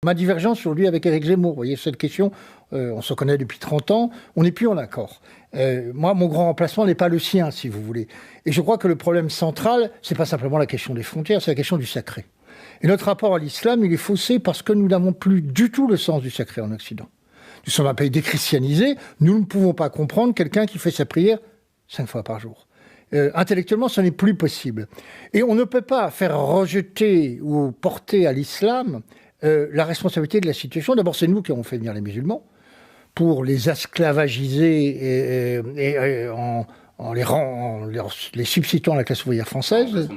Ma divergence aujourd'hui avec Éric Zemmour, vous voyez, cette question, on se connaît depuis 30 ans, on n'est plus en accord. Moi, mon grand remplacement n'est pas le sien, si vous voulez. Et je crois que le problème central, c'est pas simplement la question des frontières, c'est la question du sacré. Et notre rapport à l'islam, il est faussé parce que nous n'avons plus du tout le sens du sacré en Occident. Nous sommes un pays déchristianisé, nous ne pouvons pas comprendre quelqu'un qui fait sa prière 5 fois par jour. Intellectuellement, ce n'est plus possible. Et on ne peut pas faire rejeter ou porter à l'islam la responsabilité de la situation. D'abord, c'est nous qui avons fait venir les musulmans pour les esclavagiser en les substituant à la classe ouvrière française.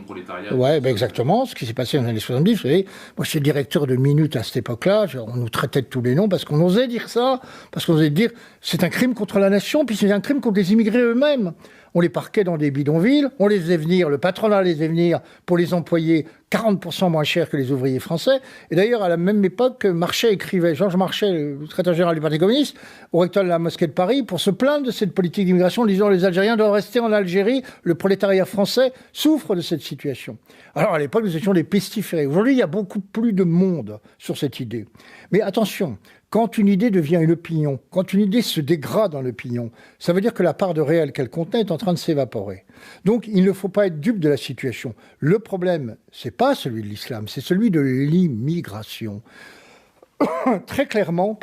Ouais, ben exactement, ce qui s'est passé dans les années 70. Vous savez, moi j'étais directeur de Minute à cette époque-là, on nous traitait de tous les noms parce qu'on osait dire ça, parce qu'on osait dire c'est un crime contre la nation, puis c'est un crime contre les immigrés eux-mêmes. On les parquait dans des bidonvilles, on les faisait venir, le patronat les faisait venir pour les employer 40% moins cher que les ouvriers français. Et d'ailleurs, à la même époque, Marchais écrivait, Georges Marchais, le secrétaire général du Parti communiste, au recteur de la mosquée de Paris, pour se plaindre de cette politique d'immigration, en disant les Algériens doivent rester en Algérie, le prolétariat français souffre de cette situation. Alors à l'époque, nous étions des pestiférés. Aujourd'hui, il y a beaucoup plus de monde sur cette idée. Mais attention, quand une idée devient une opinion, quand une idée se dégrade en opinion, ça veut dire que la part de réel qu'elle contenait est en train de s'évaporer. Donc il ne faut pas être dupe de la situation. Le problème, c'est pas celui de l'islam, c'est celui de l'immigration. Très clairement,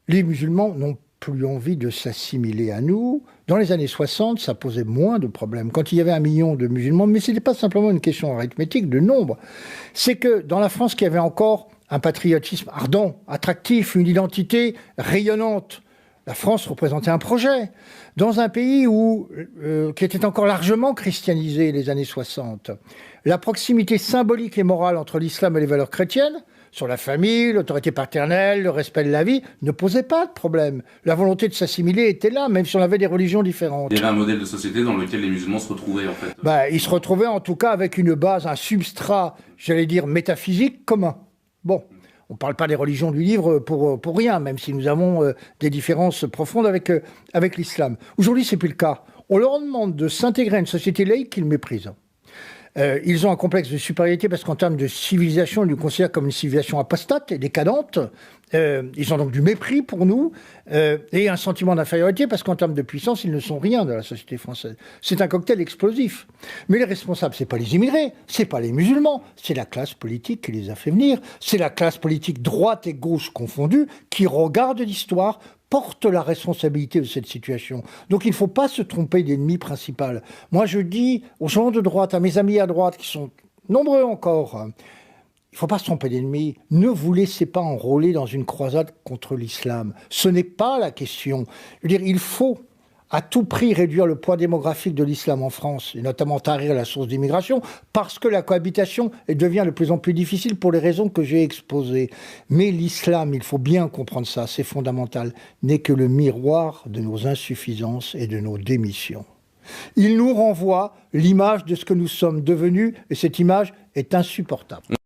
les musulmans n'ont plus envie de s'assimiler à nous. Dans les années 60, ça posait moins de problèmes. Quand il y avait 1 million de musulmans, mais ce n'était pas simplement une question arithmétique de nombre, c'est que dans la France, qui avait encore un patriotisme ardent, attractif, une identité rayonnante, la France représentait un projet. Dans un pays qui était encore largement christianisé, les années 60, la proximité symbolique et morale entre l'islam et les valeurs chrétiennes, sur la famille, l'autorité paternelle, le respect de la vie, ne posait pas de problème. La volonté de s'assimiler était là, même si on avait des religions différentes. Il y avait un modèle de société dans lequel les musulmans se retrouvaient, en fait. Ils se retrouvaient en tout cas avec une base, un substrat, j'allais dire, métaphysique commun. Bon. On ne parle pas des religions du livre pour rien, même si nous avons des différences profondes avec l'islam. Aujourd'hui, ce n'est plus le cas. On leur demande de s'intégrer à une société laïque qu'ils méprisent. Ils ont un complexe de supériorité parce qu'en termes de civilisation, ils nous considèrent comme une civilisation apostate et décadente. Ils ont donc du mépris pour nous et un sentiment d'infériorité parce qu'en termes de puissance, ils ne sont rien de la société française. C'est un cocktail explosif. Mais les responsables, ce n'est pas les immigrés, ce n'est pas les musulmans, c'est la classe politique qui les a fait venir. C'est la classe politique droite et gauche confondue qui regarde l'histoire, porte la responsabilité de cette situation. Donc il ne faut pas se tromper d'ennemi principal. Moi je dis aux gens de droite, à mes amis à droite, qui sont nombreux encore, il ne faut pas se tromper d'ennemi. Ne vous laissez pas enrôler dans une croisade contre l'islam. Ce n'est pas la question. Je veux dire, il faut à tout prix réduire le poids démographique de l'islam en France, et notamment tarir la source d'immigration, parce que la cohabitation devient de plus en plus difficile pour les raisons que j'ai exposées. Mais l'islam, il faut bien comprendre ça, c'est fondamental, n'est que le miroir de nos insuffisances et de nos démissions. Il nous renvoie l'image de ce que nous sommes devenus, et cette image est insupportable.